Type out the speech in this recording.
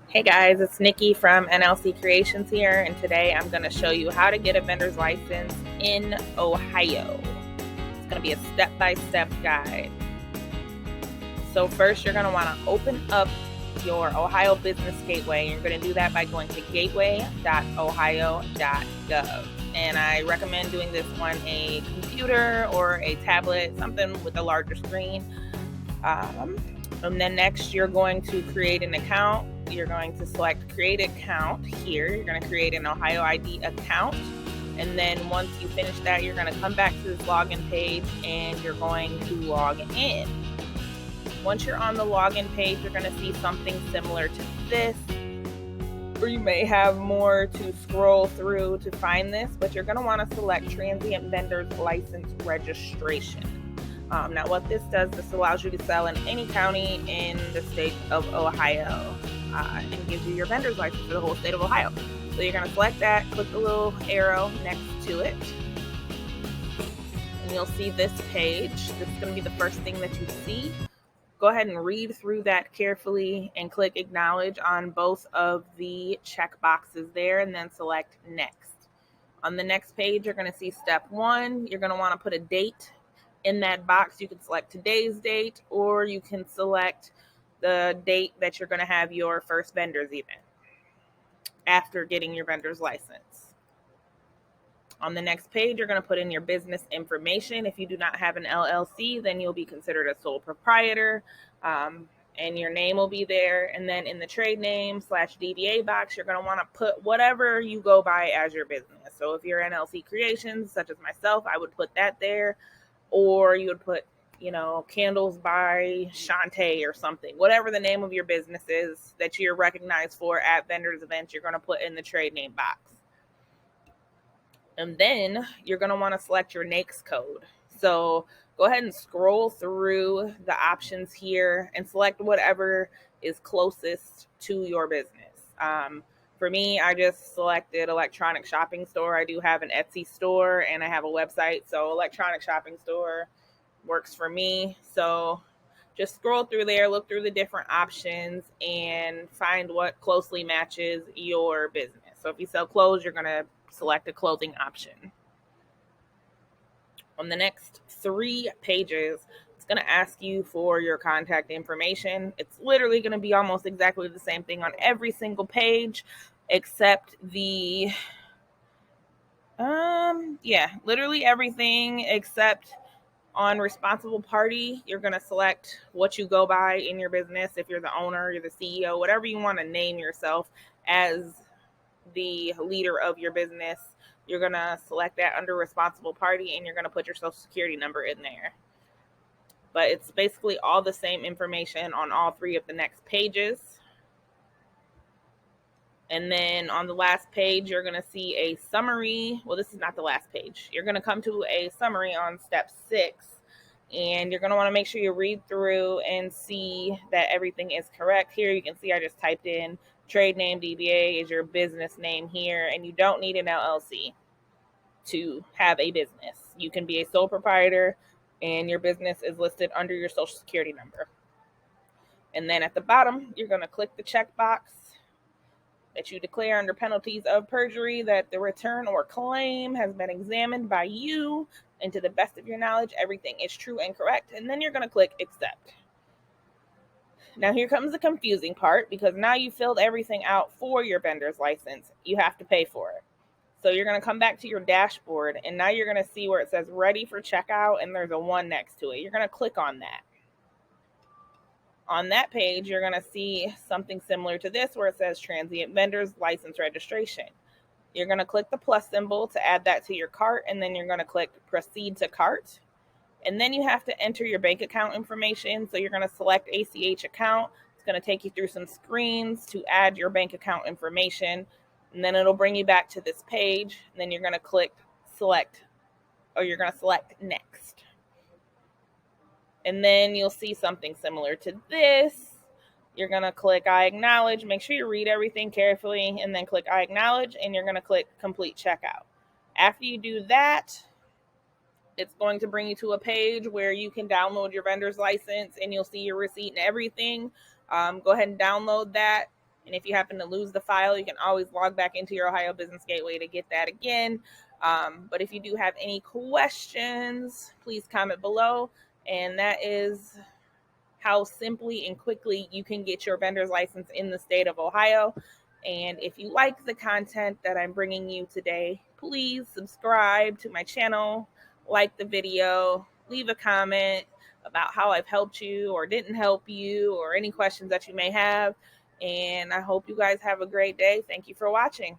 Hey guys, it's Nikki from NLC Creations here, and today I'm going to show you how to get a vendor's license in Ohio. It's going to be a step-by-step guide. So first, you're going to want to open up your Ohio Business Gateway. You're going to do that by going to gateway.ohio.gov. And I recommend doing this on a computer or a tablet, something with a larger screen. And then next, you're going to create an account. You're going to select create account here. You're going to create an Ohio ID account. And then once you finish that, you're going to come back to this login page and you're going to log in. Once you're on the login page, you're going to see something similar to this, or you may have more to scroll through to find this, but you're going to want to select transient vendor's license registration. Now what this does, this allows you to sell in any county in the state of Ohio and gives you your vendor's license for the whole state of Ohio. So you're going to select that, click the little arrow next to it, and you'll see this page. This is going to be the first thing that you see. Go ahead and read through that carefully and click acknowledge on both of the check boxes there, and then select next. On the next page, you're going to see step 1. You're going to want to put a date in that box. You can select today's date, or you can select the date that you're going to have your first vendor's event after getting your vendor's license. On the next page, you're going to put in your business information. If you do not have an LLC, then you'll be considered a sole proprietor, and your name will be there. And then in the trade name / DBA box, you're going to want to put whatever you go by as your business. So if you're NLC Creations, such as myself, I would put that there. Or you would put, Candles by Shantae or something. Whatever the name of your business is that you're recognized for at vendors events, you're going to put in the trade name box. And then you're going to want to select your NAICS code. So go ahead and scroll through the options here and select whatever is closest to your business. For me, I just selected electronic shopping store. I do have an Etsy store and I have a website, so electronic shopping store works for me. So just scroll through there, look through the different options, and find what closely matches your business. So if you sell clothes, you're going to select a clothing option. On the next 3 pages, it's going to ask you for your contact information. It's literally going to be almost exactly the same thing on every single page, except literally everything except on responsible party. You're going to select what you go by in your business. If you're the owner, you're the CEO, whatever you want to name yourself as the leader of your business, you're going to select that under responsible party, and you're going to put your social security number in there. But it's basically all the same information on all 3 of the next pages. And then on the last page, you're going to see a summary. Well, this is not the last page. You're going to come to a summary on step 6, and you're going to want to make sure you read through and see that everything is correct. Here you can see I just typed in trade name DBA is your business name here, and you don't need an LLC to have a business. You can be a sole proprietor, and your business is listed under your social security number. And then at the bottom, you're going to click the checkbox that you declare under penalties of perjury that the return or claim has been examined by you, and to the best of your knowledge, everything is true and correct. And then you're going to click accept. Now here comes the confusing part, because now you filled everything out for your vendor's license. You have to pay for it. So you're going to come back to your dashboard, and now you're going to see where it says ready for checkout, and there's a 1 next to it. You're going to click on that. On that page, you're going to see something similar to this where it says transient vendor's license registration. You're going to click the plus symbol to add that to your cart, and then you're going to click proceed to cart. And then you have to enter your bank account information. So you're going to select ACH account. It's going to take you through some screens to add your bank account information. And then it'll bring you back to this page. And then you're going to click select, or you're going to select next. And then you'll see something similar to this. You're going to click I acknowledge. Make sure you read everything carefully, and then click I acknowledge, and you're going to click complete checkout. After you do that, it's going to bring you to a page where you can download your vendor's license, and you'll see your receipt and everything. Go ahead and download that. And if you happen to lose the file, you can always log back into your Ohio Business Gateway to get that again. But if you do have any questions, please comment below. And that is how simply and quickly you can get your vendor's license in the state of Ohio. And if you like the content that I'm bringing you today, please subscribe to my channel, like the video, leave a comment about how I've helped you or didn't help you, or any questions that you may have. And I hope you guys have a great day. Thank you for watching.